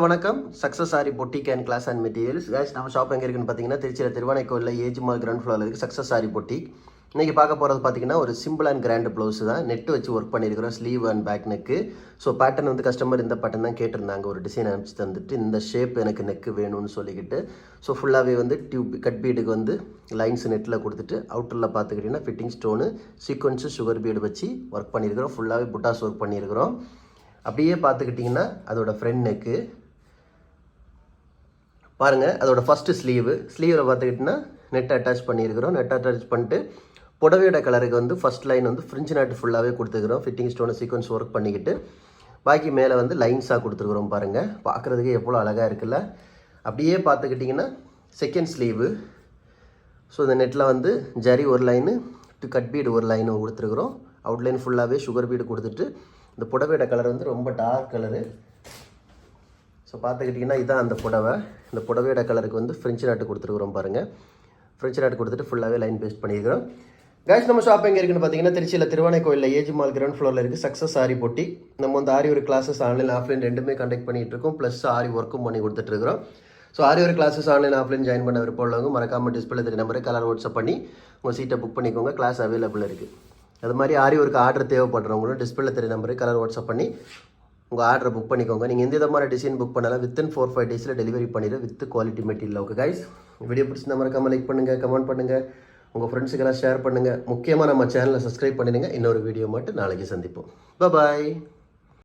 வணக்கம். Success sari boutique and class and materials. Guys, நம்ம shop எங்கே இருக்குன்னு பார்த்தீங்கன்னா திருச்சியில் திருவானைக்கோயிலில் ஏஜ் மால் கிரவுண்ட் ஃப்ளோரில் இருக்குது சக்ஸஸ் சாரி பொட்டிக். இன்றைக்கி பார்க்க போகிறது பார்த்தீங்கன்னா ஒரு சிம்பிள் அண்ட் கிராண்ட் ப்ளவுஸ் தான். நெட்டு வச்சு ஒர்க் பண்ணியிருக்கிறோம், sleeve and back neck. So pattern வந்து கஸ்டமர் இந்த பேட்டர்ன் தான் கேட்டிருந்தாங்க. ஒரு டிசைன் அனுப்பிச்சு தந்துட்டு இந்த ஷேப் எனக்கு நெக்கு வேணும்னு சொல்லிக்கிட்டு ஸோ ஃபுல்லாகவே வந்து டியூப் கட் பீடுக்கு வந்து லைன்ஸ் நெட்டில் கொடுத்துட்டு அவுட்டரில் பார்த்துக்கிட்டிங்கன்னா fitting stone sequins sugar bead வச்சு ஒர்க் பண்ணியிருக்கிறோம். ஃபுல்லாகவே புட்டாஸ் ஒர்க் பண்ணியிருக்கிறோம். அப்படியே பார்த்துக்கிட்டிங்கன்னா அதோட ஃப்ரண்ட் நெக்கு பாருங்கள். அதோட ஃபஸ்ட்டு ஸ்லீவில் பார்த்துக்கிட்டிங்கன்னா நெட் அட்டாச் பண்ணியிருக்கிறோம். நெட் அட்டாச் பண்ணிட்டு புடவையோட கலருக்கு வந்து ஃபஸ்ட் லைன் வந்து ஃப்ரிஞ்ச் நாட்டு ஃபுல்லாகவே கொடுத்துருக்குறோம். ஃபிட்டிங் ஸ்டோனை சீக்வன்ஸ் ஒர்க் பண்ணிக்கிட்டு பாக்கி மேலே வந்து லைன்ஸாக கொடுத்துருக்குறோம். பாருங்கள், பார்க்குறதுக்கு எவ்வளோ அழகாக இருக்குல்ல. அப்படியே பார்த்துக்கிட்டிங்கன்னா செகண்ட் ஸ்லீவு. ஸோ இந்த நெட்டில் வந்து ஜரி ஒரு லைனு கட் பீடு ஒரு லைனு கொடுத்துருக்குறோம். அவுட்லைன் ஃபுல்லாகவே சுகர் பீடு கொடுத்துட்டு இந்த புடவையோட கலர் வந்து ரொம்ப டார்க் கலரு. ஸோ பார்த்துக்கிட்டிங்கன்னா இதுதான் அந்த புடவை. இந்த புடவையோட கலருக்கு வந்து ஃப்ரெஞ்சு நாட்டு கொடுத்துருக்குறோம். பாருங்கள், ஃப்ரெஞ்சு நாட்டு கொடுத்துட்டு ஃபுல்லாகவே லைன் பேஸ்ட் பண்ணியிருக்கிறோம். கைஸ், நம்ம ஷாப் எங்கே இருக்குன்னு பார்த்தீங்கன்னா திருச்சியில் திருவானைக்கோயிலில் ஏஜ் மால் கிரவுண்ட் ஃப்ளோரில் இருக்குது சக்ஸஸ் சாரி பொட்டி. நம்ம வந்து ஆரி ஒரு கிளாஸஸ் ஆன்லைன் ஆஃப்லைன் ரெண்டுமே கண்டக்ட் பண்ணிகிட்டு இருக்கோம். ப்ளஸ் ஆரி ஒர்க்கும் பண்ணி கொடுத்துட்ருக்குறோம். ஸோ ஆரி ஒரு கிளாஸஸ் ஆன்லைன் ஆஃப்லைன் ஜாயின் பண்ண விருப்பம் உள்ளவங்க மறக்காமல் டிஸ்பிளே தெரிய நம்பரை கலர் வாட்ஸ்அப் பண்ணி உங்கள் சீட்டை புக் பண்ணிக்கோங்க. கிளாஸ் அவைலபிள் இருக்குது. அது மாதிரி ஆரி ஒர்க்கு ஆர்டர் தேவைப்படுறவங்களும் டிஸ்பிளே தெரிய நம்பரை கலர் வாட்ஸ்அப் பண்ணி உங்கள் ஆர்டரை புக் பண்ணிக்கோங்க. நீங்கள் எந்த விதமான டிசைன் புக் பண்ணாலும் வித்தின் 4-5 டேஸில் டெலிவரி பண்ணிடுறோம் with quality material. Okay guys, video பிடிச்சிருந்தா மறக்காமல் லைக் பண்ணுங்கள், கமெண்ட் பண்ணுங்கள், உங்கள் ஃப்ரெண்ட்ஸுக்கெல்லாம் ஷேர் பண்ணுங்கள். முக்கியமாக நம்ம சேனலை சப்ஸ்கிரைப் பண்ணிடுங்க. இன்னொரு வீடியோ மட்டும் நாளைக்கு சந்திப்போம். பாய்.